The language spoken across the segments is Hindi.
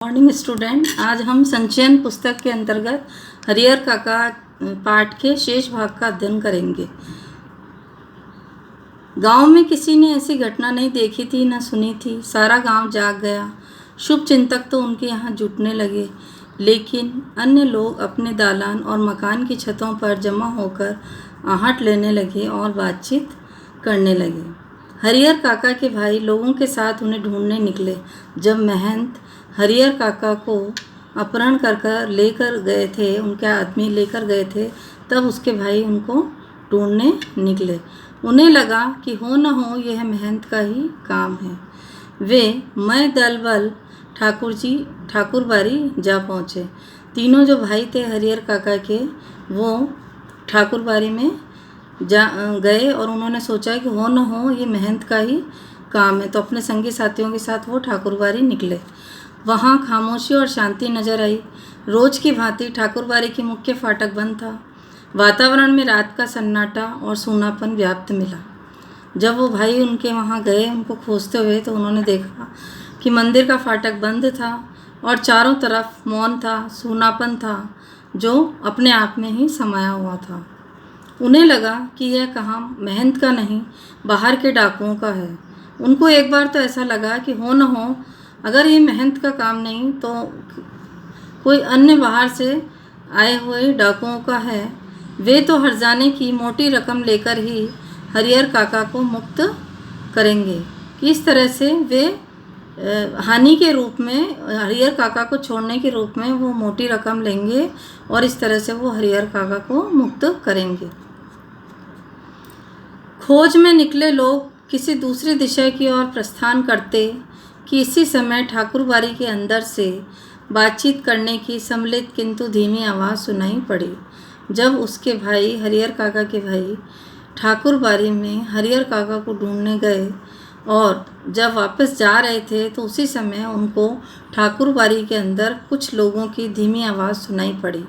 मॉर्निंग स्टूडेंट, आज हम संचयन पुस्तक के अंतर्गत हरिहर काका पाठ के शेष भाग का अध्ययन करेंगे। गांव में किसी ने ऐसी घटना नहीं देखी थी न सुनी थी। सारा गांव जाग गया। शुभ चिंतक तो उनके यहाँ जुटने लगे, लेकिन अन्य लोग अपने दालान और मकान की छतों पर जमा होकर आहट लेने लगे और बातचीत करने लगे। हरिहर काका के भाई लोगों के साथ उन्हें ढूंढने निकले। जब महंत हरिहर काका को अपहरण कर लेकर गए थे, उनके आदमी लेकर गए थे, तब उसके भाई उनको ढूंढने निकले। उन्हें लगा कि हो न हो यह महंत का ही काम है। वे मैं दल बल ठाकुर बारी जा पहुँचे। तीनों जो भाई थे हरिहर काका के, वो ठाकुर बारी में जा गए और उन्होंने सोचा कि हो न हो ये महंत का ही काम है, तो अपने संगी साथियों के साथ वो ठाकुरबारी निकले। वहाँ खामोशी और शांति नजर आई। रोज की भांति ठाकुरबारी की मुख्य फाटक बंद था। वातावरण में रात का सन्नाटा और सूनापन व्याप्त मिला। जब वो भाई उनके वहाँ गए उनको खोजते हुए, तो उन्होंने देखा कि मंदिर का फाटक बंद था और चारों तरफ मौन था, सूनापन था, जो अपने आप में ही समाया हुआ था। उन्हें लगा कि यह काम महंत का नहीं, बाहर के डाकुओं का है। उनको एक बार तो ऐसा लगा कि हो न हो अगर ये महंत का काम नहीं तो कोई अन्य बाहर से आए हुए डाकुओं का है। वे तो हर्जाने की मोटी रकम लेकर ही हरिहर काका को मुक्त करेंगे। इस तरह से वे हानि के रूप में हरिहर काका को छोड़ने के रूप में वो मोटी रकम लेंगे और इस तरह से वो हरिहर काका को मुक्त करेंगे। खोज में निकले लोग किसी दूसरी दिशा की ओर प्रस्थान करते कि इसी समय ठाकुरबारी के अंदर से बातचीत करने की सम्मिलित किंतु धीमी आवाज़ सुनाई पड़ी। जब उसके भाई हरिहर काका के भाई ठाकुरबारी में हरिहर काका को ढूंढने गए और जब वापस जा रहे थे, तो उसी समय उनको ठाकुरबारी के अंदर कुछ लोगों की धीमी आवाज़ सुनाई पड़ी।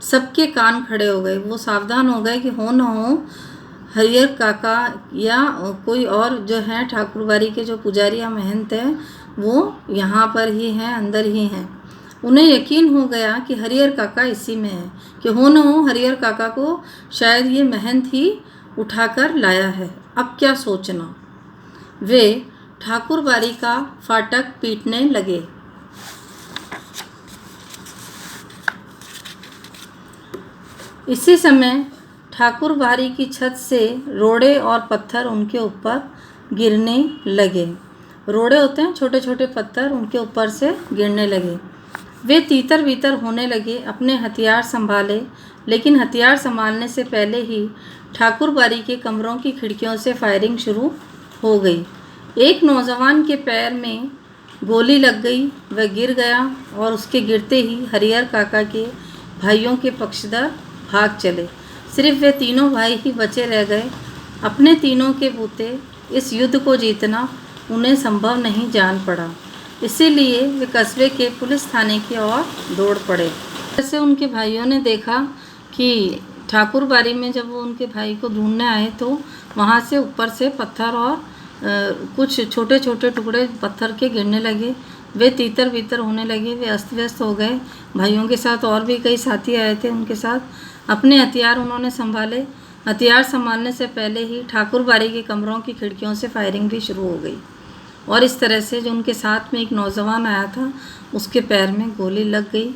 सबके कान खड़े हो गए। वो सावधान हो गए कि हो न हो हरिहर काका या कोई और जो है ठाकुरबारी के जो पुजारी या महंत हैं, वो यहाँ पर ही हैं, अंदर ही हैं। उन्हें यकीन हो गया कि हरिहर काका इसी में है, कि हो न हो हरिहर काका को शायद ये महंत ही उठाकर लाया है। अब क्या सोचना। वे ठाकुरबारी का फाटक पीटने लगे। इसी समय ठाकुरबारी की छत से रोड़े और पत्थर उनके ऊपर गिरने लगे। रोड़े होते हैं छोटे छोटे पत्थर, उनके ऊपर से गिरने लगे। वे तीतर बीतर होने लगे। अपने हथियार संभाले, लेकिन हथियार संभालने से पहले ही ठाकुरबारी के कमरों की खिड़कियों से फायरिंग शुरू हो गई। एक नौजवान के पैर में गोली लग गई, वह गिर गया और उसके गिरते ही हरिहर काका के भाइयों के पक्षधर भाग चले। सिर्फ वे तीनों भाई ही बचे रह गए। अपने तीनों के बूते इस युद्ध को जीतना उन्हें संभव नहीं जान पड़ा, इसीलिए वे कस्बे के पुलिस थाने की ओर दौड़ पड़े। जैसे उनके भाइयों ने देखा कि ठाकुरबारी में जब वो उनके भाई को ढूंढने आए, तो वहाँ से ऊपर से पत्थर और कुछ छोटे छोटे टुकड़े पत्थर के गिरने लगे। वे तीतर बीतर होने लगे। वे अस्त व्यस्त हो गए। भाइयों के साथ और भी कई साथी आए थे उनके साथ। अपने हथियार उन्होंने संभाले। हथियार संभालने से पहले ही ठाकुरबारी के कमरों की खिड़कियों से फायरिंग भी शुरू हो गई और इस तरह से जो उनके साथ में एक नौजवान आया था, उसके पैर में गोली लग गई,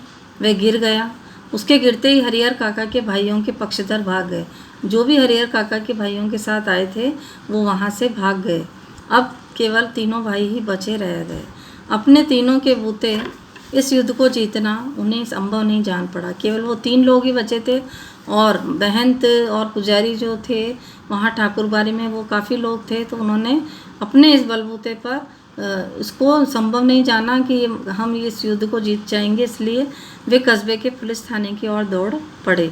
वह गिर गया। उसके गिरते ही हरिहर काका के भाइयों के पक्षधर भाग गए। जो भी हरिहर काका के भाइयों के साथ आए थे, वो वहाँ से भाग गए। अब केवल तीनों भाई ही बचे रह गए। अपने तीनों के बूते इस युद्ध को जीतना उन्हें संभव नहीं जान पड़ा। केवल वो तीन लोग ही बचे थे और महंत और पुजारी जो थे वहाँ ठाकुरबारी में, वो काफ़ी लोग थे। तो उन्होंने अपने इस बलबूते पर इसको संभव नहीं जाना कि हम इस युद्ध को जीत जाएंगे, इसलिए वे कस्बे के पुलिस थाने की ओर दौड़ पड़े।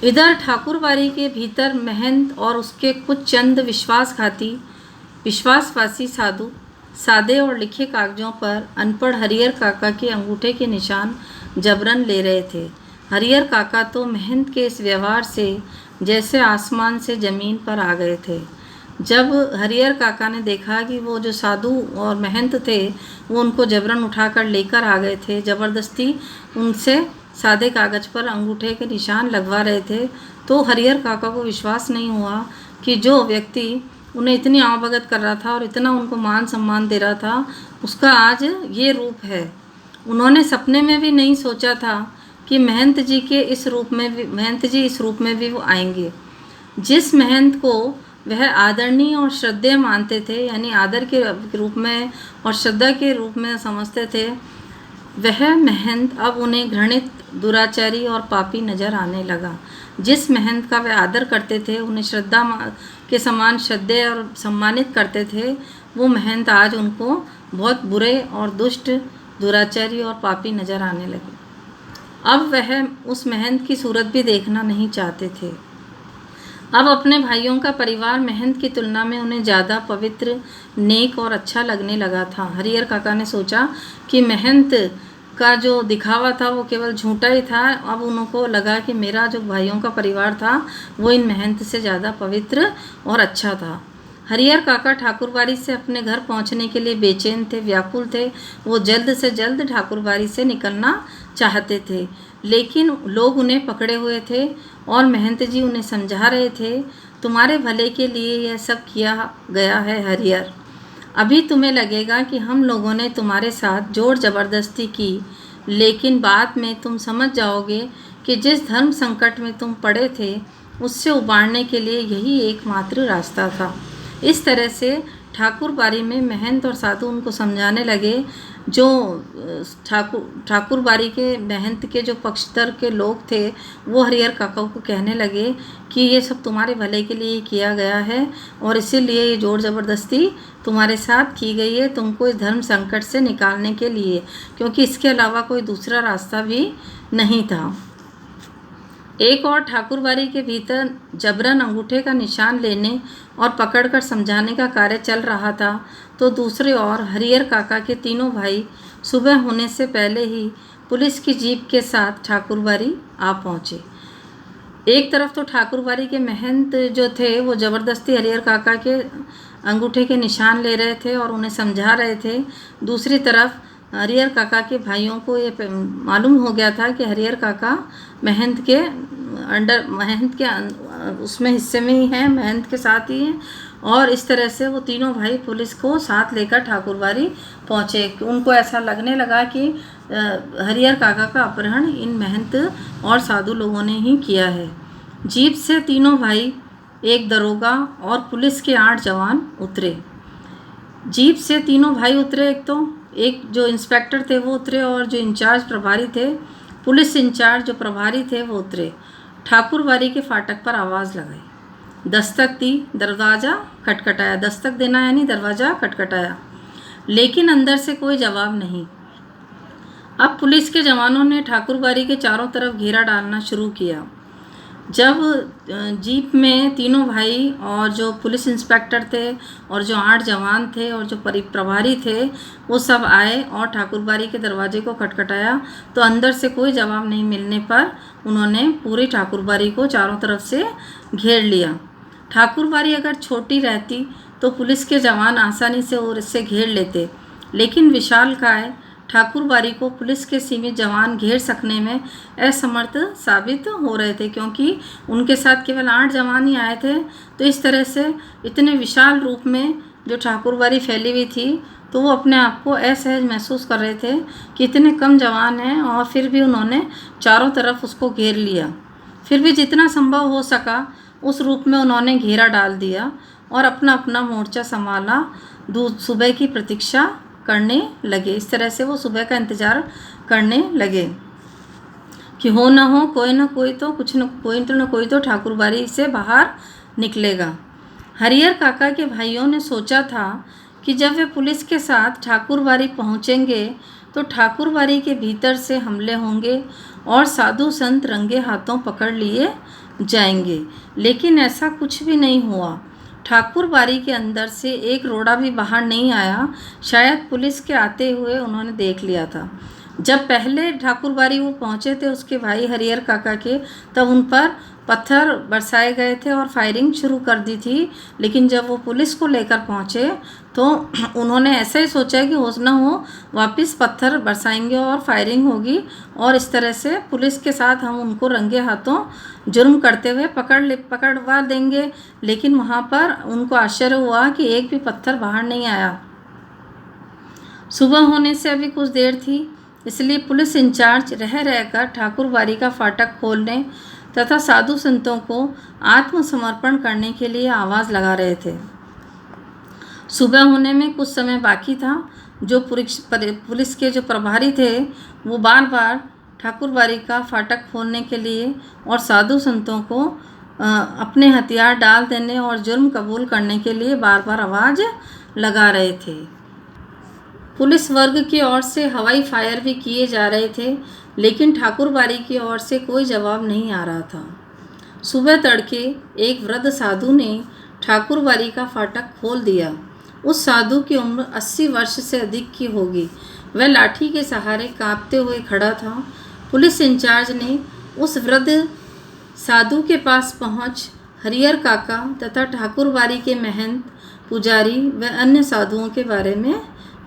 इधर ठाकुरबारी के भीतर महंत और उसके कुछ चंद विश्वासवासी साधु सादे और लिखे कागजों पर अनपढ़ हरिहर काका के अंगूठे के निशान जबरन ले रहे थे। हरिहर काका तो महंत के इस व्यवहार से जैसे आसमान से ज़मीन पर आ गए थे। जब हरिहर काका ने देखा कि वो जो साधु और महंत थे वो उनको जबरन उठाकर लेकर आ गए थे, ज़बरदस्ती उनसे सादे कागज़ पर अंगूठे के निशान लगवा रहे थे, तो हरिहर काका को विश्वास नहीं हुआ कि जो व्यक्ति उन्हें इतनी आवभगत कर रहा था और इतना उनको मान सम्मान दे रहा था उसका आज ये रूप है। उन्होंने सपने में भी नहीं सोचा था कि महंत जी इस रूप में भी वो आएंगे। जिस महंत को वह आदरणीय और श्रद्धेय मानते थे, यानी आदर के रूप में और श्रद्धा के रूप में समझते थे, वह महंत अब उन्हें घृणित, दुराचारी और पापी नजर आने लगा। जिस महंत का वह आदर करते थे, उन्हें श्रद्धा के समान श्रद्धेय और सम्मानित करते थे, वो महंत आज उनको बहुत बुरे और दुष्ट, दुराचारी और पापी नजर आने लगे। अब वह उस महंत की सूरत भी देखना नहीं चाहते थे। अब अपने भाइयों का परिवार महंत की तुलना में उन्हें ज़्यादा पवित्र, नेक और अच्छा लगने लगा था। हरिहर काका ने सोचा कि महंत का जो दिखावा था वो केवल झूठा ही था। अब उनको लगा कि मेरा जो भाइयों का परिवार था वो इन महंत से ज़्यादा पवित्र और अच्छा था। हरिहर काका ठाकुरबाड़ी से अपने घर पहुंचने के लिए बेचैन थे, व्याकुल थे। वो जल्द से जल्द ठाकुरबाड़ी से निकलना चाहते थे, लेकिन लोग उन्हें पकड़े हुए थे और महंत जी उन्हें समझा रहे थे, तुम्हारे भले के लिए यह सब किया गया है हरिहर। अभी तुम्हें लगेगा कि हम लोगों ने तुम्हारे साथ जोर ज़बरदस्ती की, लेकिन बाद में तुम समझ जाओगे कि जिस धर्म संकट में तुम पड़े थे उससे उबारने के लिए यही एकमात्र रास्ता था। इस तरह से ठाकुरबाड़ी में महंत और साधु उनको समझाने लगे। जो ठाकुरबाड़ी के महंत के जो पक्षधर के लोग थे वो हरिहर काका को कहने लगे कि ये सब तुम्हारे भले के लिए किया गया है और इसीलिए ये जोर ज़बरदस्ती तुम्हारे साथ की गई है, तुमको इस धर्म संकट से निकालने के लिए, क्योंकि इसके अलावा कोई दूसरा रास्ता भी नहीं था। एक और ठाकुरबाड़ी के भीतर जबरन अंगूठे का निशान लेने और पकड़कर समझाने का कार्य चल रहा था, तो दूसरे ओर हरिहर काका के तीनों भाई सुबह होने से पहले ही पुलिस की जीप के साथ ठाकुरबाड़ी आ पहुँचे। एक तरफ तो ठाकुरबाड़ी के महंत जो थे वो ज़बरदस्ती हरिहर काका के अंगूठे के निशान ले रहे थे और उन्हें समझा रहे थे। दूसरी तरफ हरिहर काका के भाइयों को ये मालूम हो गया था कि हरिहर काका महंत के उसमें हिस्से में ही हैं, महंत के साथ ही हैं, और इस तरह से वो तीनों भाई पुलिस को साथ लेकर ठाकुरबाड़ी पहुँचे। उनको ऐसा लगने लगा कि हरिहर काका का अपहरण इन महंत और साधु लोगों ने ही किया है। जीप से तीनों भाई, एक दरोगा और पुलिस के 8 जवान उतरे। जीप से तीनों भाई उतरे, एक जो इंस्पेक्टर थे वो उतरे और जो इंचार्ज प्रभारी थे, पुलिस इंचार्ज जो प्रभारी थे वो उतरे। ठाकुरबाड़ी के फाटक पर आवाज़ लगाई, दस्तक दी, दरवाज़ा खटखटाया। दस्तक देना यानी दरवाज़ा खटखटाया, लेकिन अंदर से कोई जवाब नहीं। अब पुलिस के जवानों ने ठाकुरबाड़ी के चारों तरफ घेरा डालना शुरू किया। जब जीप में तीनों भाई और जो पुलिस इंस्पेक्टर थे और जो 8 जवान थे और जो प्रभारी थे वो सब आए और ठाकुरबाड़ी के दरवाजे को खटखटाया, तो अंदर से कोई जवाब नहीं मिलने पर उन्होंने पूरी ठाकुरबाड़ी को चारों तरफ से घेर लिया। ठाकुरबाड़ी अगर छोटी रहती तो पुलिस के जवान आसानी से और इससे घेर लेते, लेकिन विशालकाय ठाकुरबाड़ी को पुलिस के सीमित जवान घेर सकने में असमर्थ साबित हो रहे थे, क्योंकि उनके साथ केवल 8 जवान ही आए थे। तो इस तरह से इतने विशाल रूप में जो ठाकुरबाड़ी फैली हुई थी, तो वो अपने आप को असहज महसूस कर रहे थे कि इतने कम जवान हैं और फिर भी उन्होंने चारों तरफ उसको घेर लिया। फिर भी जितना संभव हो सका उस रूप में उन्होंने घेरा डाल दिया और अपना अपना मोर्चा संभाला। सुबह की प्रतीक्षा करने लगे। इस तरह से वो सुबह का इंतज़ार करने लगे कि हो ना हो कोई ना कोई तो ठाकुरबाड़ी से बाहर निकलेगा। हरिहर काका के भाइयों ने सोचा था कि जब वे पुलिस के साथ ठाकुरबाड़ी पहुंचेंगे तो ठाकुरबाड़ी के भीतर से हमले होंगे और साधु संत रंगे हाथों पकड़ लिए जाएंगे, लेकिन ऐसा कुछ भी नहीं हुआ। ठाकुरबाड़ी के अंदर से एक रोड़ा भी बाहर नहीं आया। शायद पुलिस के आते हुए उन्होंने देख लिया था। जब पहले ठाकुर बाड़ी वो पहुँचे थे उसके भाई हरिहर काका के, तब उन पर पत्थर बरसाए गए थे और फायरिंग शुरू कर दी थी। लेकिन जब वो पुलिस को लेकर पहुँचे तो उन्होंने ऐसा ही सोचा कि हो ना हो वापस पत्थर बरसाएंगे और फायरिंग होगी और इस तरह से पुलिस के साथ हम उनको रंगे हाथों जुर्म करते हुए पकड़वा देंगे। लेकिन वहाँ पर उनको आश्चर्य हुआ कि एक भी पत्थर बाहर नहीं आया। सुबह होने से अभी कुछ देर थी, इसलिए पुलिस इंचार्ज रहकर ठाकुर बाड़ी का फाटक खोलने तथा साधु संतों को आत्मसमर्पण करने के लिए आवाज़ लगा रहे थे। सुबह होने में कुछ समय बाकी था। जो पुलिस के जो प्रभारी थे वो बार बार ठाकुर बाड़ी का फाटक खोलने के लिए और साधु संतों को अपने हथियार डाल देने और जुर्म कबूल करने के लिए बार बार आवाज़ लगा रहे थे। पुलिस वर्ग की ओर से हवाई फायर भी किए जा रहे थे, लेकिन ठाकुर बाड़ी की ओर से कोई जवाब नहीं आ रहा था। सुबह तड़के एक वृद्ध साधु ने ठाकुर बाड़ी का फाटक खोल दिया। उस साधु की उम्र 80 वर्ष से अधिक की होगी। वह लाठी के सहारे कांपते हुए खड़ा था। पुलिस इंचार्ज ने उस वृद्ध साधु के पास पहुंच हरिहर काका तथा ठाकुर बाड़ी के महंत, पुजारी व अन्य साधुओं के बारे में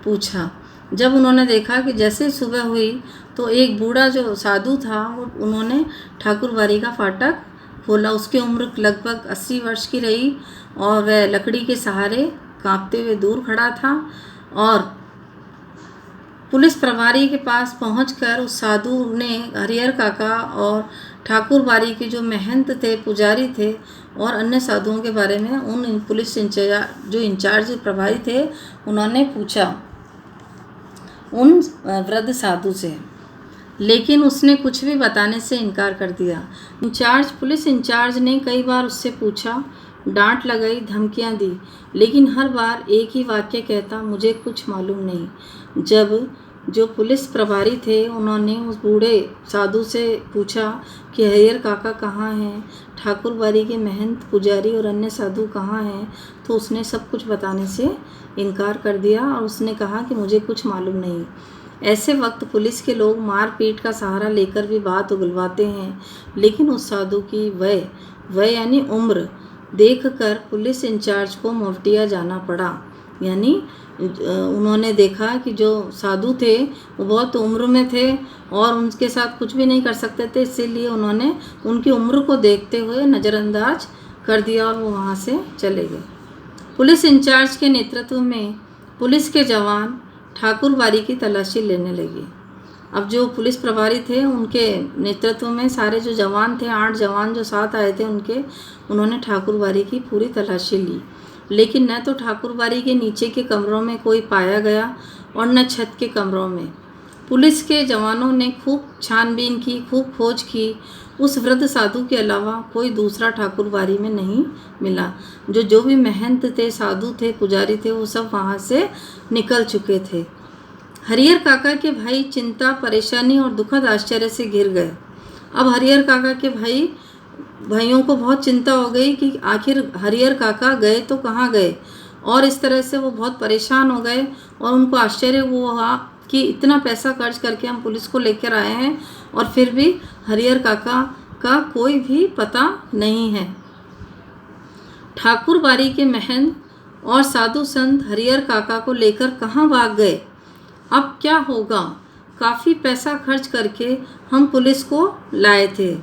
पूछा। जब उन्होंने देखा कि जैसे सुबह हुई तो एक बूढ़ा जो साधु था उन्होंने ठाकुर बाड़ी का फाटक खोला। उसकी उम्र लगभग 80 वर्ष की रही और वह लकड़ी के सहारे कांपते हुए दूर खड़ा था और पुलिस प्रभारी के पास पहुंचकर उस साधु ने हरिहर काका और ठाकुर बाड़ी के जो महंत थे, पुजारी थे और अन्य साधुओं के बारे में उन पुलिस इंचार्ज प्रभारी थे उन्होंने पूछा उन वृद्ध साधु से, लेकिन उसने कुछ भी बताने से इनकार कर दिया। पुलिस इंचार्ज ने कई बार उससे पूछा, डांट लगाई, धमकियां दी, लेकिन हर बार एक ही वाक्य कहता, मुझे कुछ मालूम नहीं। जब जो पुलिस प्रभारी थे उन्होंने उस बूढ़े साधु से पूछा कि हरिहर काका कहाँ हैं, ठाकुर बाड़ी के महंत, पुजारी और अन्य साधु कहाँ हैं, तो उसने सब कुछ बताने से इनकार कर दिया और उसने कहा कि मुझे कुछ मालूम नहीं। ऐसे वक्त पुलिस के लोग मारपीट का सहारा लेकर भी बात उगलवाते हैं, लेकिन उस साधु की वह यानी उम्र देखकर पुलिस इंचार्ज को मोहटिया जाना पड़ा। यानी उन्होंने देखा कि जो साधु थे वो बहुत उम्र में थे और उनके साथ कुछ भी नहीं कर सकते थे, इसीलिए उन्होंने उनकी उम्र को देखते हुए नज़रअंदाज कर दिया और वो वहाँ से चले गए। पुलिस इंचार्ज के नेतृत्व में पुलिस के जवान ठाकुर बाड़ी की तलाशी लेने लगे। अब जो पुलिस प्रभारी थे उनके नेतृत्व में सारे जो जवान थे, 8 जवान जो साथ आए थे उन्होंने ठाकुर बाड़ी की पूरी तलाशी ली, लेकिन न तो ठाकुर बाड़ी के नीचे के कमरों में कोई पाया गया और न छत के कमरों में। पुलिस के जवानों ने खूब छानबीन की, खूब खोज की। उस वृद्ध साधु के अलावा कोई दूसरा ठाकुर बाड़ी में नहीं मिला। जो भी महंत थे, साधु थे, पुजारी थे, वो सब वहाँ से निकल चुके थे। हरिहर काका के भाई चिंता, परेशानी और दुखद आश्चर्य से घिर गए। अब हरिहर काका के भाइयों को बहुत चिंता हो गई कि आखिर हरिहर काका गए तो कहाँ गए, और इस तरह से वो बहुत परेशान हो गए और उनको आश्चर्य हुआ कि इतना पैसा खर्च करके हम पुलिस को लेकर आए हैं और फिर भी हरिहर काका का कोई भी पता नहीं है। ठाकुर बाड़ी के महंत और साधु संत हरिहर काका को लेकर कहाँ भाग गए? अब क्या होगा? काफ़ी पैसा खर्च करके हम पुलिस को लाए थे।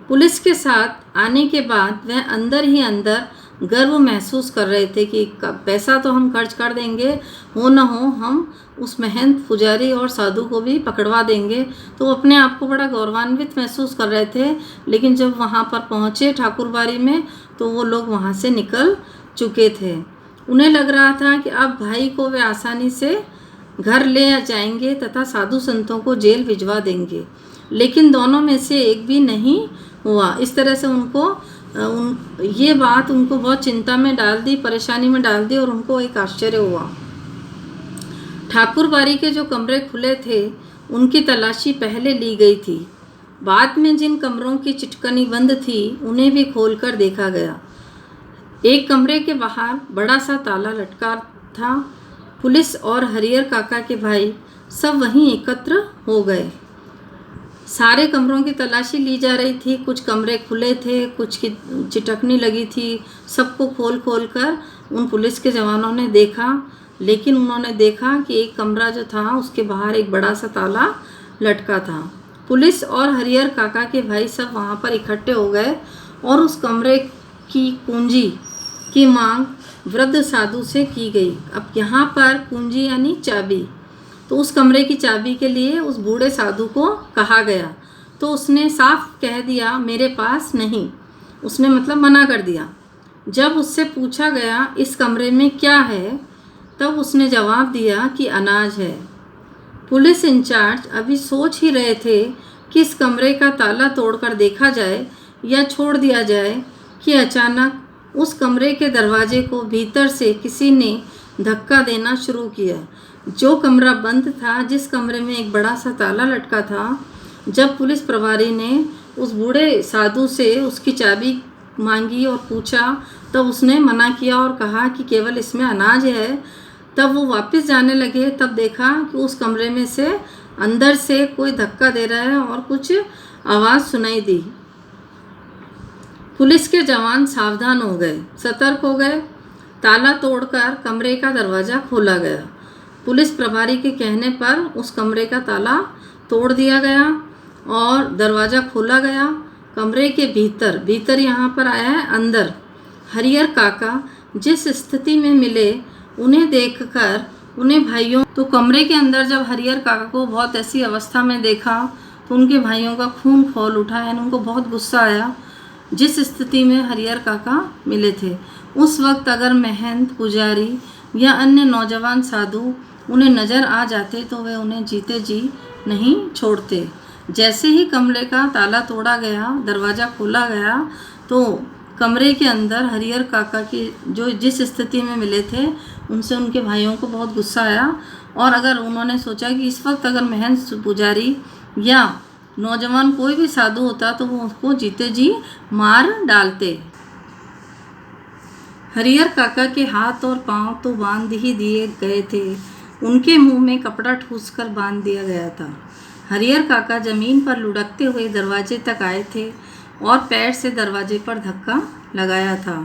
पुलिस के साथ आने के बाद वह अंदर ही अंदर गर्व महसूस कर रहे थे कि पैसा तो हम खर्च कर देंगे, हो न हो हम उस महंत, पुजारी और साधु को भी पकड़वा देंगे। तो वो अपने आप को बड़ा गौरवान्वित महसूस कर रहे थे। लेकिन जब वहाँ पर पहुँचे ठाकुर बाड़ी में तो वो लोग वहाँ से निकल चुके थे। उन्हें लग रहा था कि अब भाई को वे आसानी से घर ले जाएंगे तथा साधु संतों को जेल भिजवा देंगे, लेकिन दोनों में से एक भी नहीं हुआ। इस तरह से ये बात उनको बहुत चिंता में डाल दी, परेशानी में डाल दी और उनको एक आश्चर्य हुआ। ठाकुर बाड़ी के जो कमरे खुले थे उनकी तलाशी पहले ली गई थी। बाद में जिन कमरों की चिटकनी बंद थी उन्हें भी खोलकर देखा गया। एक कमरे के बाहर बड़ा सा ताला लटका था। पुलिस और हरिहर काका के भाई सब वहीं एकत्र हो गए। सारे कमरों की तलाशी ली जा रही थी। कुछ कमरे खुले थे, कुछ की चिटकनी लगी थी। सबको खोल खोल कर उन पुलिस के जवानों ने देखा, लेकिन उन्होंने देखा कि एक कमरा जो था उसके बाहर एक बड़ा सा ताला लटका था। पुलिस और हरिहर काका के भाई सब वहाँ पर इकट्ठे हो गए और उस कमरे की कुंजी की मांग वृद्ध साधु से की गई। अब यहाँ पर कुंजी यानी चाबी, तो उस कमरे की चाबी के लिए उस बूढ़े साधु को कहा गया, तो उसने साफ कह दिया मेरे पास नहीं। उसने मतलब मना कर दिया। जब उससे पूछा गया इस कमरे में क्या है, तब उसने जवाब दिया कि अनाज है। पुलिस इंचार्ज अभी सोच ही रहे थे कि इस कमरे का ताला तोड़कर देखा जाए या छोड़ दिया जाए कि अचानक उस कमरे के दरवाजे को भीतर से किसी ने धक्का देना शुरू किया। जो कमरा बंद था, जिस कमरे में एक बड़ा सा ताला लटका था, जब पुलिस प्रभारी ने उस बूढ़े साधु से उसकी चाबी मांगी और पूछा, तब उसने मना किया और कहा कि केवल इसमें अनाज है। तब वो वापस जाने लगे, तब देखा कि उस कमरे में से अंदर से कोई धक्का दे रहा है और कुछ आवाज़ सुनाई दी। पुलिस के जवान सावधान हो गए, सतर्क हो गए। ताला तोड़कर कमरे का दरवाज़ा खोला गया। पुलिस प्रभारी के कहने पर उस कमरे का ताला तोड़ दिया गया और दरवाज़ा खोला गया। कमरे के भीतर यहाँ पर आया है अंदर। हरिहर काका जिस स्थिति में मिले, उन्हें देखकर उन्हें भाइयों, तो कमरे के अंदर जब हरिहर काका को बहुत ऐसी अवस्था में देखा तो उनके भाइयों का खून खौल उठा, यानी उनको बहुत गुस्सा आया। जिस स्थिति में हरिहर काका मिले थे, उस वक्त अगर महंत, पुजारी या अन्य नौजवान साधु उन्हें नज़र आ जाते तो वे उन्हें जीते जी नहीं छोड़ते। जैसे ही कमरे का ताला तोड़ा गया, दरवाज़ा खोला गया, तो कमरे के अंदर हरिहर काका की जो जिस स्थिति में मिले थे, उनसे उनके भाइयों को बहुत गुस्सा आया और अगर उन्होंने सोचा कि इस वक्त अगर महंत, पुजारी या नौजवान कोई भी साधु होता तो वो उसको जीते जी मार डालते। हरिहर काका के हाथ और पांव तो बांध ही दिए गए थे, उनके मुंह में कपड़ा ठूंसकर बांध दिया गया था। हरिहर काका जमीन पर लुढ़कते हुए दरवाजे तक आए थे और पैर से दरवाजे पर धक्का लगाया था।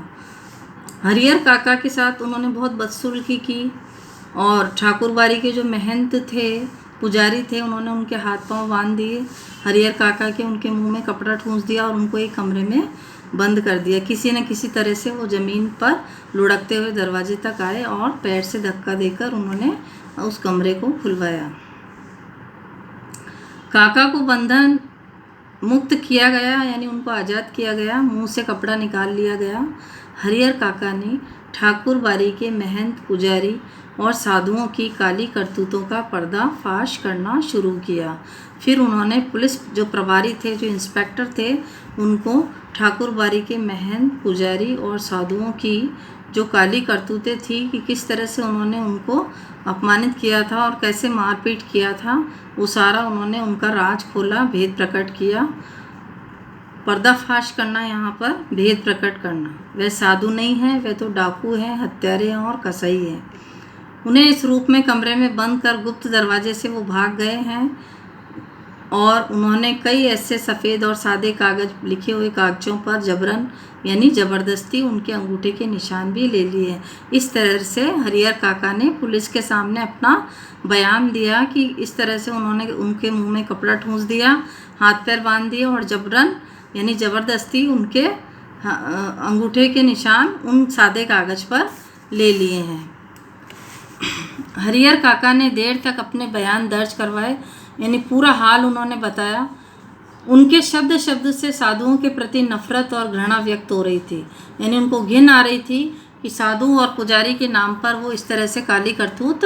हरिहर काका के साथ उन्होंने बहुत बदसलूकी की और ठाकुरबाड़ी के जो महंत थे, पुजारी थे, उन्होंने उनके हाथ पांव बांध दिए। हरिहर काका के उनके मुंह में कपड़ा ठूंस दिया और उनको एक कमरे में बंद कर दिया। किसी न किसी तरह से वो ज़मीन पर लुढ़कते हुए दरवाजे तक आए और पैर से धक्का देकर उन्होंने उस कमरे को खुलवाया। काका को बंधन मुक्त किया गया, यानी उनको आज़ाद किया गया। मुंह से कपड़ा निकाल लिया गया। हरिहर काका ने ठाकुरबाड़ी के महंत, पुजारी और साधुओं की काली करतूतों का पर्दाफाश करना शुरू किया। फिर उन्होंने पुलिस जो प्रभारी थे, जो इंस्पेक्टर थे, उनको ठाकुरबाड़ी के महंत, पुजारी और साधुओं की जो काली करतूतें थी कि किस तरह से उन्होंने उनको अपमानित किया था और कैसे मारपीट किया था, वो सारा उन्होंने उनका राज खोला, भेद प्रकट किया। पर्दाफाश करना, यहाँ पर भेद प्रकट करना। वह साधु नहीं है, वह तो डाकू हैं, हत्यारे हैं और कसाई हैं। उन्हें इस रूप में कमरे में बंद कर गुप्त दरवाजे से वो भाग गए हैं और उन्होंने कई ऐसे सफ़ेद और सादे कागज़, लिखे हुए कागज़ों पर जबरन यानी ज़बरदस्ती उनके अंगूठे के निशान भी ले लिए हैं। इस तरह से हरिहर काका ने पुलिस के सामने अपना बयान दिया कि इस तरह से उन्होंने उनके मुंह में कपड़ा ठूंस दिया, हाथ पैर बांध दिए और जबरन यानी ज़बरदस्ती उनके अंगूठे के निशान उन सादे कागज़ पर ले लिए हैं। हरिहर काका ने देर तक अपने बयान दर्ज करवाए, यानी पूरा हाल उन्होंने बताया। उनके शब्द शब्द से साधुओं के प्रति नफरत और घृणा व्यक्त हो रही थी, यानी उनको घिन आ रही थी कि साधु और पुजारी के नाम पर वो इस तरह से काली करतूत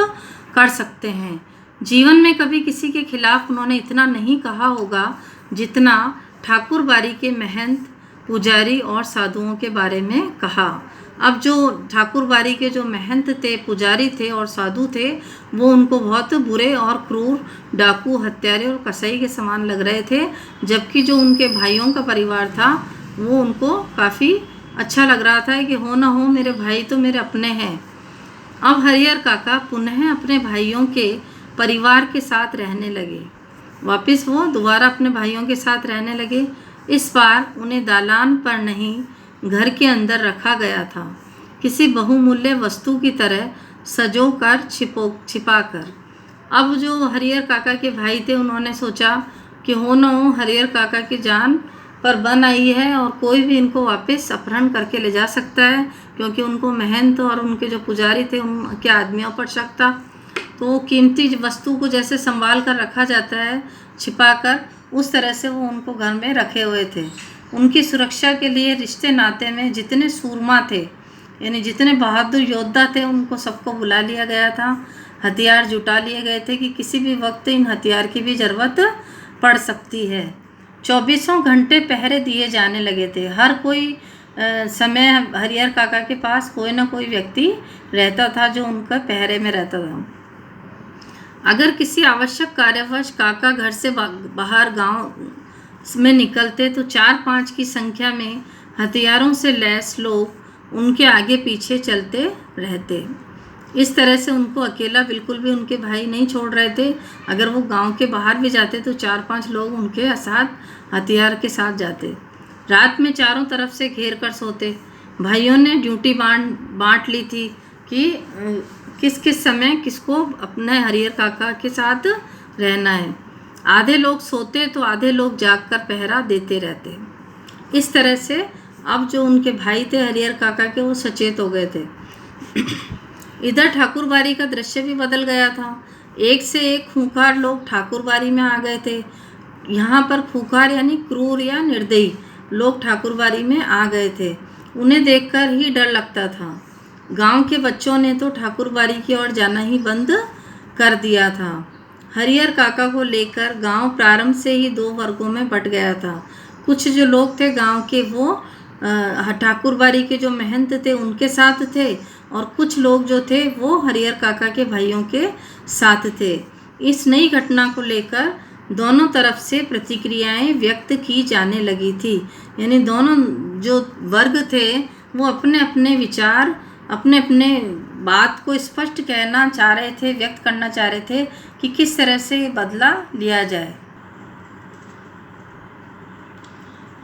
कर सकते हैं। जीवन में कभी किसी के खिलाफ उन्होंने इतना नहीं कहा होगा जितना ठाकुरबाड़ी के महंत, पुजारी और साधुओं के बारे में कहा। अब जो ठाकुरबाड़ी के जो महंत थे, पुजारी थे और साधु थे, वो उनको बहुत बुरे और क्रूर, डाकू, हत्यारे और कसाई के समान लग रहे थे, जबकि जो उनके भाइयों का परिवार था वो उनको काफ़ी अच्छा लग रहा था कि हो ना हो मेरे भाई तो मेरे अपने हैं। अब हरिहर काका पुनः अपने भाइयों के परिवार के साथ रहने लगे। वापस वो दोबारा अपने भाइयों के साथ रहने लगे। इस बार उन्हें दालान पर नहीं, घर के अंदर रखा गया था, किसी बहुमूल्य वस्तु की तरह सजो कर छिपा कर। अब जो हरिहर काका के भाई थे उन्होंने सोचा कि हो न हो हरिहर काका की जान पर बन आई है और कोई भी इनको वापस अपहरण करके ले जा सकता है, क्योंकि उनको महंत और उनके जो पुजारी थे उनके आदमियों पर शक था। तो कीमती वस्तु को जैसे संभाल कर रखा जाता है छिपा कर, उस तरह से वो उनको घर में रखे हुए थे। उनकी सुरक्षा के लिए रिश्ते नाते में जितने सूरमा थे, यानी जितने बहादुर योद्धा थे, उनको सबको बुला लिया गया था। हथियार जुटा लिए गए थे कि किसी भी वक्त इन हथियार की भी ज़रूरत पड़ सकती है। 24 घंटे पहरे दिए जाने लगे थे। हर कोई समय हरिहर काका के पास कोई ना कोई व्यक्ति रहता था जो उनका पहरे में रहता था। अगर किसी आवश्यक कार्यवश काका घर से बाहर गांव में निकलते तो 4-5 की संख्या में हथियारों से लैस लोग उनके आगे पीछे चलते रहते। इस तरह से उनको अकेला बिल्कुल भी उनके भाई नहीं छोड़ रहे थे। अगर वो गांव के बाहर भी जाते तो 4-5 लोग उनके साथ हथियार के साथ जाते। रात में चारों तरफ से घेर कर सोते। भाइयों ने ड्यूटी बांट ली थी कि किस किस समय किसको अपने हरिहर काका के साथ रहना है। आधे लोग सोते तो आधे लोग जागकर पहरा देते रहते। इस तरह से अब जो उनके भाई थे हरिहर काका के, वो सचेत हो गए थे। इधर ठाकुरबाड़ी का दृश्य भी बदल गया था। एक से एक खूंखार लोग ठाकुरबाड़ी में आ गए थे। यहाँ पर खूंखार यानी क्रूर या निर्दयी लोग ठाकुरबाड़ी में आ गए थे। उन्हें देखकर ही डर लगता था। गांव के बच्चों ने तो ठाकुरबाड़ी की ओर जाना ही बंद कर दिया था। हरिहर काका को लेकर गांव प्रारंभ से ही 2 वर्गों में बंट गया था। कुछ जो लोग थे गांव के, वो ठाकुरबाड़ी के जो महंत थे उनके साथ थे, और कुछ लोग जो थे वो हरिहर काका के भाइयों के साथ थे। इस नई घटना को लेकर दोनों तरफ से प्रतिक्रियाएं व्यक्त की जाने लगी थी। यानी दोनों जो वर्ग थे वो अपने अपने विचार, अपने अपने बात को स्पष्ट कहना चाह रहे थे, व्यक्त करना चाह रहे थे कि किस तरह से बदला लिया जाए।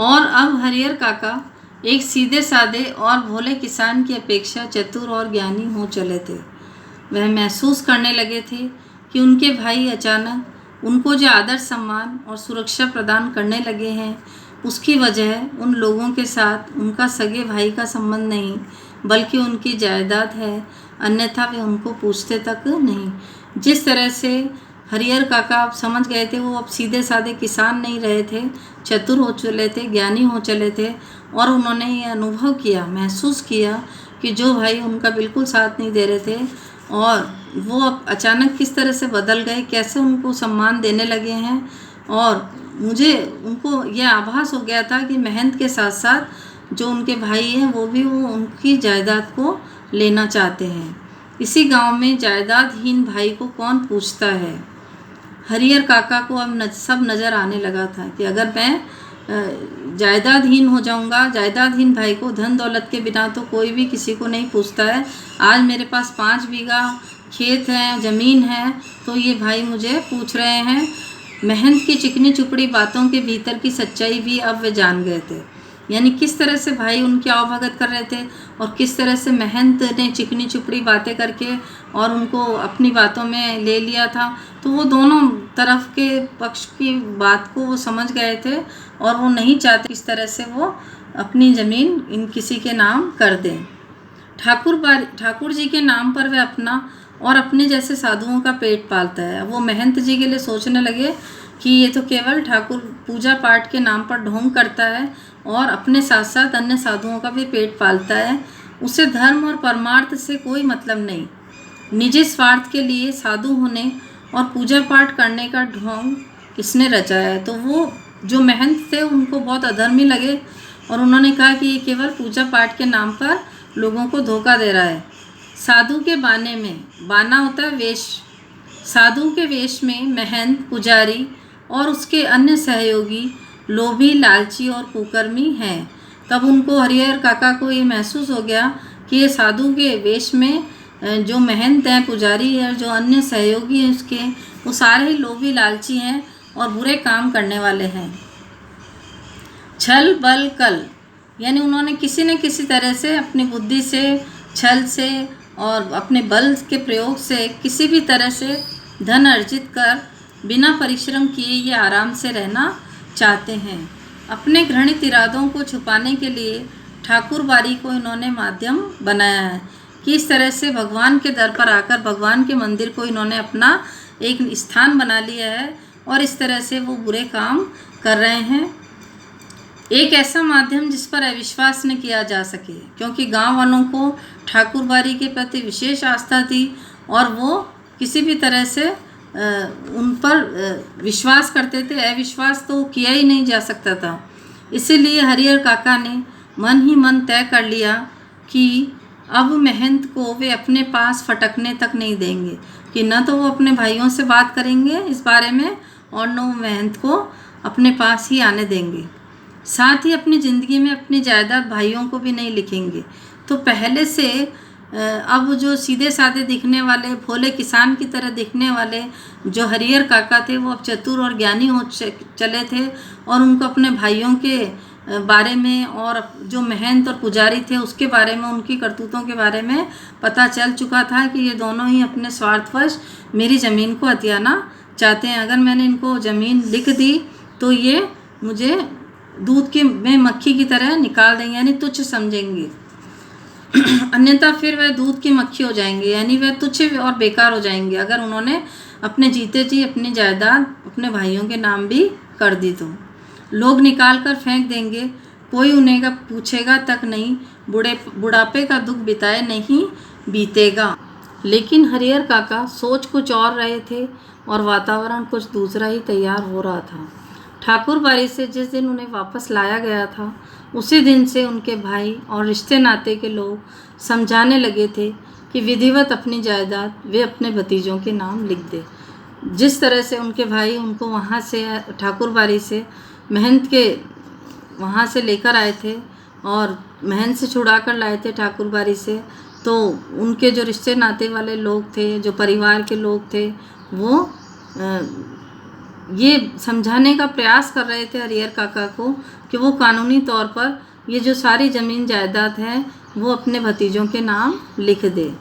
और अब हरिहर काका एक सीधे साधे और भोले किसान की अपेक्षा चतुर और ज्ञानी हो चले थे। वह महसूस करने लगे थे कि उनके भाई अचानक उनको जो आदर, सम्मान और सुरक्षा प्रदान करने लगे हैं, उसकी वजह उन लोगों के साथ उनका सगे भाई का संबंध नहीं, बल्कि उनकी जायदाद है, अन्यथा वे उनको पूछते तक नहीं। जिस तरह से हरिहर काका आप समझ गए थे, वो अब सीधे साधे किसान नहीं रहे थे, चतुर हो चले थे, ज्ञानी हो चले थे, और उन्होंने ये अनुभव किया, महसूस किया कि जो भाई उनका बिल्कुल साथ नहीं दे रहे थे, और वो अब अचानक किस तरह से बदल गए, कैसे उनको सम्मान देने लगे हैं। और मुझे उनको यह आभास हो गया था कि महंत के साथ साथ जो उनके भाई हैं वो भी उनकी जायदाद को लेना चाहते हैं। इसी गांव में जायदादहीन भाई को कौन पूछता है। हरिहर काका को अब सब नज़र आने लगा था कि अगर मैं जायदादहीन हो जाऊंगा, जायदादहीन भाई को धन दौलत के बिना तो कोई भी किसी को नहीं पूछता है। आज मेरे पास 5 बीघा खेत है, ज़मीन है, तो ये भाई मुझे पूछ रहे हैं। महंत की चिकनी चुपड़ी बातों के भीतर की सच्चाई भी अब वे जान गए थे। यानी किस तरह से भाई उनकी आवभगत कर रहे थे और किस तरह से महंत ने चिकनी चुपड़ी बातें करके और उनको अपनी बातों में ले लिया था। तो वो दोनों तरफ के पक्ष की बात को वो समझ गए थे और वो नहीं चाहते किस तरह से वो अपनी ज़मीन इन किसी के नाम कर दें। ठाकुर जी के नाम पर वे अपना और अपने जैसे साधुओं का पेट पालता है। वो महंत जी के लिए सोचने लगे कि ये तो केवल ठाकुर पूजा पाठ के नाम पर ढोंग करता है और अपने साथ साथ अन्य साधुओं का भी पेट पालता है। उसे धर्म और परमार्थ से कोई मतलब नहीं। निजी स्वार्थ के लिए साधु होने और पूजा पाठ करने का ढोंग इसने रचाया है। तो वो जो महंत थे उनको बहुत अधर्मी लगे और उन्होंने कहा कि ये केवल पूजा पाठ के नाम पर लोगों को धोखा दे रहा है। साधु के बाने में, बाना होता है वेश, साधु के वेश में महंत, पुजारी और उसके अन्य सहयोगी लोभी, लालची और कुकर्मी हैं। तब उनको हरिहर काका को ये महसूस हो गया कि ये साधु के वेश में जो महंत हैं, पुजारी है, जो अन्य सहयोगी हैं उसके, वो सारे ही लोभी लालची हैं और बुरे काम करने वाले हैं। छल बल कल, यानी उन्होंने किसी न किसी तरह से अपनी बुद्धि से, छल से और अपने बल के प्रयोग से किसी भी तरह से धन अर्जित कर बिना परिश्रम किए ये आराम से रहना चाहते हैं। अपने घृणित इरादों को छुपाने के लिए ठाकुरबाड़ी को इन्होंने माध्यम बनाया है कि इस तरह से भगवान के दर पर आकर भगवान के मंदिर को इन्होंने अपना एक स्थान बना लिया है और इस तरह से वो बुरे काम कर रहे हैं। एक ऐसा माध्यम जिस पर अविश्वास न किया जा सके, क्योंकि गांव वालों को ठाकुरबाड़ी के प्रति विशेष आस्था थी और वो किसी भी तरह से उन पर विश्वास करते थे। अविश्वास तो किया ही नहीं जा सकता था। इसीलिए हरिहर काका ने मन ही मन तय कर लिया कि अब महंत को वे अपने पास फटकने तक नहीं देंगे, कि न तो वो अपने भाइयों से बात करेंगे इस बारे में और न वो महंत को अपने पास ही आने देंगे। साथ ही अपनी ज़िंदगी में अपनी जायदाद भाइयों को भी नहीं लिखेंगे। तो पहले से अब जो सीधे साधे दिखने वाले, भोले किसान की तरह दिखने वाले जो हरिहर काका थे, वो अब चतुर और ज्ञानी हो चले थे और उनको अपने भाइयों के बारे में और जो महंत और पुजारी थे उसके बारे में, उनकी करतूतों के बारे में पता चल चुका था कि ये दोनों ही अपने स्वार्थवश मेरी ज़मीन को हथियाना चाहते हैं। अगर मैंने इनको ज़मीन लिख दी तो ये मुझे दूध के में मक्खी की तरह निकाल देंगे, यानी तुच्छ समझेंगे। अन्यथा फिर वह दूध की मक्खी हो जाएंगे, यानी वह तुच्छ और बेकार हो जाएंगे अगर उन्होंने अपने जीते जी अपनी जायदाद अपने भाइयों के नाम भी कर दी तो। लोग निकाल कर फेंक देंगे, कोई उन्हें पूछेगा तक नहीं, बुढ़ापे का दुख बिताए नहीं बीतेगा। लेकिन हरिहर काका सोच कुछ और रहे थे और वातावरण कुछ दूसरा ही तैयार हो रहा था। ठाकुरबाड़ी से जिस दिन उन्हें वापस लाया गया था उसी दिन से उनके भाई और रिश्ते नाते के लोग समझाने लगे थे कि विधिवत अपनी जायदाद वे अपने भतीजों के नाम लिख दे। जिस तरह से उनके भाई उनको वहाँ से ठाकुरबाड़ी से महंत के वहाँ से लेकर आए थे और महंत से छुड़ा कर लाए थे ठाकुरबाड़ी से, तो उनके जो रिश्ते नाते वाले लोग थे, जो परिवार के लोग थे, वो ये समझाने का प्रयास कर रहे थे हरिहर काका को कि वो कानूनी तौर पर ये जो सारी ज़मीन जायदाद है वो अपने भतीजों के नाम लिख दे।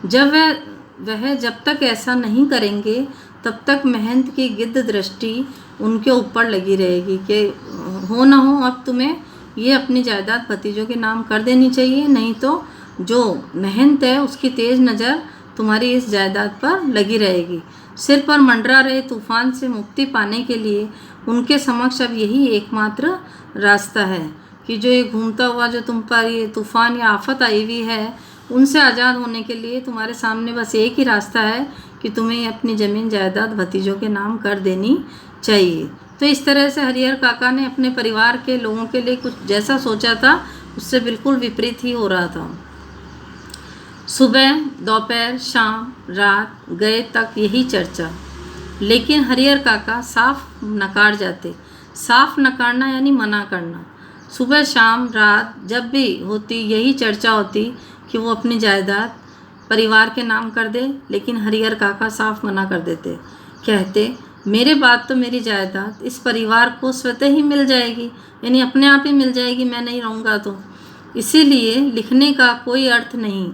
जब तक ऐसा नहीं करेंगे तब तक महंत की गिद्ध दृष्टि उनके ऊपर लगी रहेगी कि हो ना हो अब तुम्हें ये अपनी जायदाद भतीजों के नाम कर देनी चाहिए, नहीं तो जो महंत है उसकी तेज़ नज़र तुम्हारी इस जायदाद पर लगी रहेगी। सिर पर मंडरा रहे तूफान से मुक्ति पाने के लिए उनके समक्ष अब यही एकमात्र रास्ता है कि जो ये घूमता हुआ जो तुम पर ये तूफान या आफत आई हुई है, उनसे आज़ाद होने के लिए तुम्हारे सामने बस एक ही रास्ता है कि तुम्हें अपनी ज़मीन जायदाद भतीजों के नाम कर देनी चाहिए। तो इस तरह से हरिहर काका ने अपने परिवार के लोगों के लिए कुछ जैसा सोचा था उससे बिल्कुल विपरीत ही हो रहा था। सुबह, दोपहर, शाम, रात गए तक यही चर्चा, लेकिन हरिहर काका साफ नकार जाते। साफ नकारना यानी मना करना। सुबह, शाम, रात जब भी होती यही चर्चा होती कि वो अपनी जायदाद परिवार के नाम कर दे, लेकिन हरिहर काका साफ मना कर देते। कहते, मेरे बाद तो मेरी जायदाद इस परिवार को स्वतः ही मिल जाएगी, यानी अपने आप ही मिल जाएगी, मैं नहीं रहूँगा तो। इसीलिए लिखने का कोई अर्थ नहीं।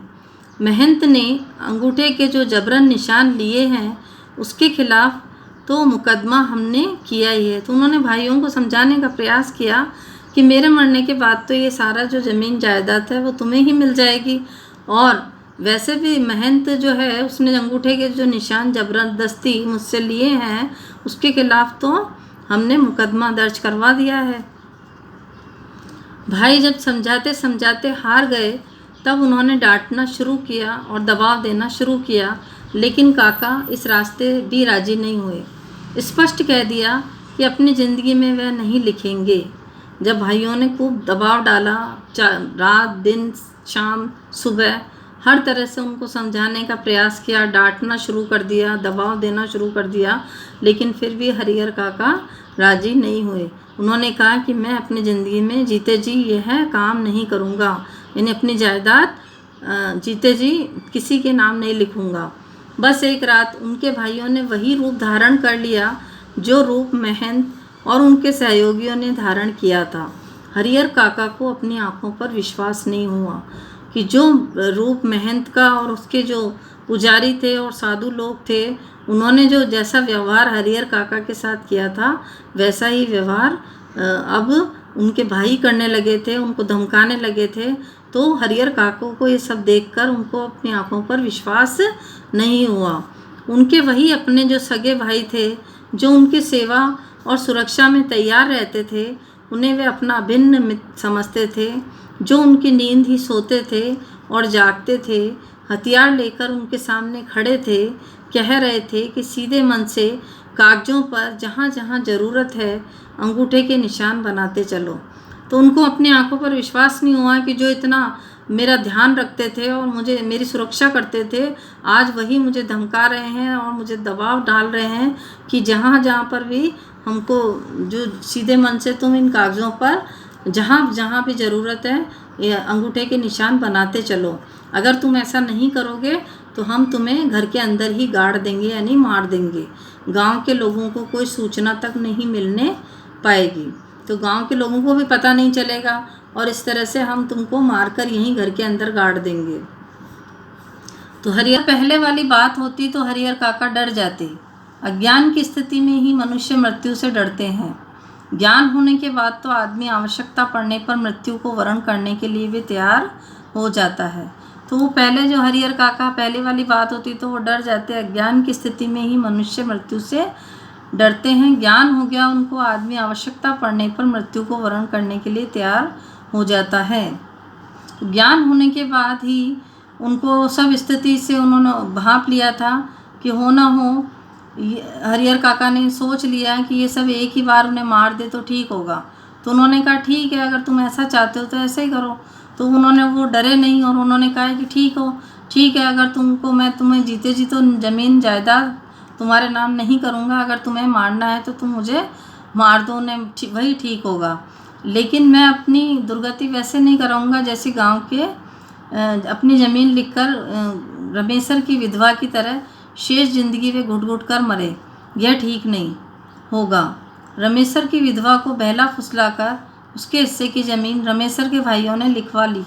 महंत ने अंगूठे के जो जबरन निशान लिए हैं उसके खिलाफ तो मुकदमा हमने किया ही है। तो उन्होंने भाइयों को समझाने का प्रयास किया कि मेरे मरने के बाद तो ये सारा जो ज़मीन जायदाद है वो तुम्हें ही मिल जाएगी, और वैसे भी महंत जो है उसने अंगूठे के जो निशान ज़बरदस्ती मुझसे लिए हैं उसके खिलाफ तो हमने मुकदमा दर्ज करवा दिया है। भाई जब समझाते समझाते हार गए तब उन्होंने डांटना शुरू किया और दबाव देना शुरू किया, लेकिन काका इस रास्ते भी राजी नहीं हुए। स्पष्ट कह दिया कि अपनी ज़िंदगी में वह नहीं लिखेंगे। जब भाइयों ने खूब दबाव डाला, रात दिन शाम सुबह हर तरह से उनको समझाने का प्रयास किया, डांटना शुरू कर दिया, दबाव देना शुरू कर दिया, लेकिन फिर भी हरिहर काका राजी नहीं हुए। उन्होंने कहा कि मैं अपनी ज़िंदगी में जीते जी यह काम नहीं करूँगा, यानी अपनी जायदाद जीते जी किसी के नाम नहीं लिखूँगा। बस एक रात उनके भाइयों ने वही रूप धारण कर लिया जो रूप महंत और उनके सहयोगियों ने धारण किया था। हरिहर काका को अपनी आंखों पर विश्वास नहीं हुआ कि जो रूप महंत का और उसके जो पुजारी थे और साधु लोग थे, उन्होंने जो जैसा व्यवहार हरिहर काका के साथ किया था वैसा ही व्यवहार अब उनके भाई करने लगे थे, उनको धमकाने लगे थे। तो हरिहर काका को ये सब देखकर उनको अपनी आंखों पर विश्वास नहीं हुआ। उनके वही अपने जो सगे भाई थे, जो उनकी सेवा और सुरक्षा में तैयार रहते थे, उन्हें वे अपना अभिन्न मित्र समझते थे, जो उनकी नींद ही सोते थे और जागते थे, हथियार लेकर उनके सामने खड़े थे, कह रहे थे कि सीधे मन से कागज़ों पर जहाँ जहाँ ज़रूरत है अंगूठे के निशान बनाते चलो। तो उनको अपनी आंखों पर विश्वास नहीं हुआ कि जो इतना मेरा ध्यान रखते थे और मुझे मेरी सुरक्षा करते थे, आज वही मुझे धमका रहे हैं और मुझे दबाव डाल रहे हैं कि जहाँ जहाँ पर भी हमको जो सीधे मन से तुम इन कागज़ों पर जहाँ जहाँ भी ज़रूरत है ये अंगूठे के निशान बनाते चलो। अगर तुम ऐसा नहीं करोगे तो हम तुम्हें घर के अंदर ही गाड़ देंगे, यानी मार देंगे। गांव के लोगों को कोई सूचना तक नहीं मिलने पाएगी, तो गांव के लोगों को भी पता नहीं चलेगा और इस तरह से हम तुमको मारकर यहीं घर के अंदर गाड़ देंगे। तो हरिहर पहले वाली बात होती तो हरिहर काका डर जाते। अज्ञान की स्थिति में ही मनुष्य मृत्यु से डरते हैं। ज्ञान होने के बाद तो आदमी आवश्यकता पड़ने पर मृत्यु को वरण करने के लिए भी तैयार हो जाता है। तो वो पहले जो हरिहर काका पहले वाली बात होती तो वो डर जाते। अज्ञान की स्थिति में ही मनुष्य मृत्यु से डरते हैं। ज्ञान हो गया उनको, आदमी आवश्यकता पड़ने पर मृत्यु को वरण करने के लिए तैयार हो जाता है। ज्ञान होने के बाद ही उनको सब स्थिति से उन्होंने भांप लिया था कि हो ना हो, हरिहर काका ने सोच लिया कि ये सब एक ही बार उन्हें मार दे तो ठीक होगा। तो उन्होंने कहा ठीक है, अगर तुम ऐसा चाहते हो तो ऐसे ही करो। तो उन्होंने वो डरे नहीं और उन्होंने कहा कि ठीक है, अगर मैं तुम्हें जीते जी तो ज़मीन जायदाद तुम्हारे नाम नहीं करूँगा, अगर तुम्हें मारना है तो तुम मुझे मार दो, उन्हें वही ठीक होगा। लेकिन मैं अपनी दुर्गति वैसे नहीं कराऊँगा जैसे गांव के अपनी ज़मीन लिखकर रमेसर की विधवा की तरह शेष ज़िंदगी वे घुट घुट कर मरे, यह ठीक नहीं होगा। रमेसर की विधवा को बहला फुसलाकर उसके हिस्से की ज़मीन रमेसर के भाइयों ने लिखवा ली।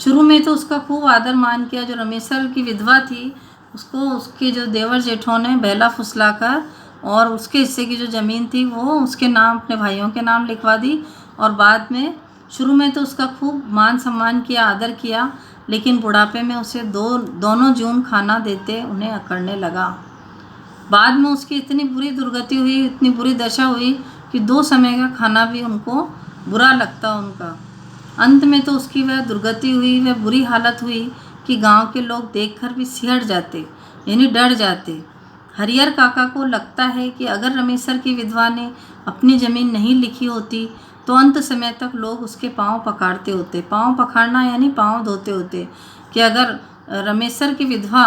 शुरू में तो उसका खूब आदर मान किया। जो रमेसर की विधवा थी उसको उसके जो देवर जेठों ने बहला फुसलाकर और उसके हिस्से की जो ज़मीन थी वो उसके नाम, अपने भाइयों के नाम लिखवा दी। और बाद में शुरू में तो उसका खूब मान सम्मान किया, आदर किया, लेकिन बुढ़ापे में उसे दोनों जून खाना देते उन्हें अकड़ने लगा। बाद में उसकी इतनी बुरी दुर्गति हुई, इतनी बुरी दशा हुई कि 2 समय का खाना भी उनको बुरा लगता उनका। अंत में तो उसकी वह दुर्गति हुई, वह बुरी हालत हुई कि गांव के लोग देखकर भी सिहर जाते, यानी डर जाते। हरिहर काका को लगता है कि अगर रमेसर की विधवा ने अपनी ज़मीन नहीं लिखी होती तो अंत समय तक लोग उसके पाँव पखाड़ते होते। पाँव पखाड़ना यानी पाँव धोते होते कि अगर रमेसर की विधवा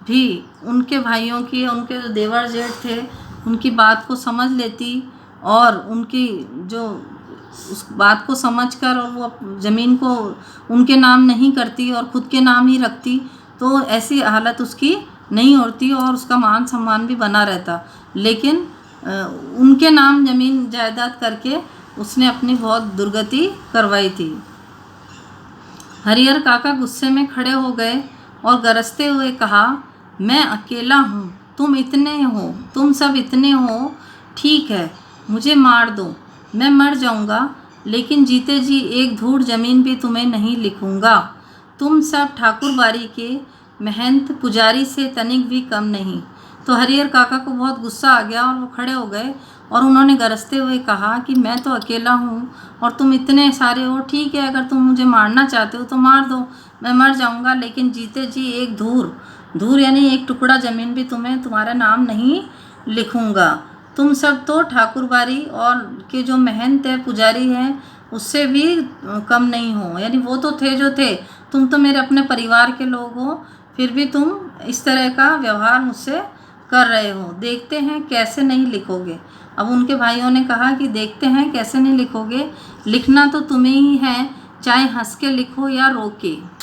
भी उनके भाइयों की, उनके जो देवर जेठ थे, उनकी बात को समझ लेती और उनकी जो उस बात को समझकर और वो ज़मीन को उनके नाम नहीं करती और ख़ुद के नाम ही रखती, तो ऐसी हालत उसकी नहीं होती और उसका मान सम्मान भी बना रहता। लेकिन उनके नाम ज़मीन जायदाद करके उसने अपनी बहुत दुर्गति करवाई थी। हरिहर काका गुस्से में खड़े हो गए और गरजते हुए कहा, मैं अकेला हूँ, तुम सब इतने हो, ठीक है, मुझे मार दो, मैं मर जाऊँगा, लेकिन जीते जी एक धूड़ ज़मीन भी तुम्हें नहीं लिखूँगा। तुम सब ठाकुर बाड़ी के महंत पुजारी से तनिक भी कम नहीं। तो हरिहर काका को बहुत गुस्सा आ गया और वो खड़े हो गए और उन्होंने गरजते हुए कहा कि मैं तो अकेला हूँ और तुम इतने सारे हो, ठीक है, अगर तुम मुझे मारना चाहते हो तो मार दो, मैं मर जाऊँगा, लेकिन जीते जी एक धूर यानी एक टुकड़ा ज़मीन भी तुम्हारा नाम नहीं लिखूँगा। तुम सब तो ठाकुर बाड़ी और के जो महंत है, पुजारी हैं, उससे भी कम नहीं हो, यानी वो तो थे जो थे, तुम तो मेरे अपने परिवार के लोग हो, फिर भी तुम इस तरह का व्यवहार मुझसे कर रहे हो। देखते हैं कैसे नहीं लिखोगे। अब उनके भाइयों ने कहा कि देखते हैं कैसे नहीं लिखोगे, लिखना तो तुम्हें ही है, चाहे हंस के लिखो या रो के।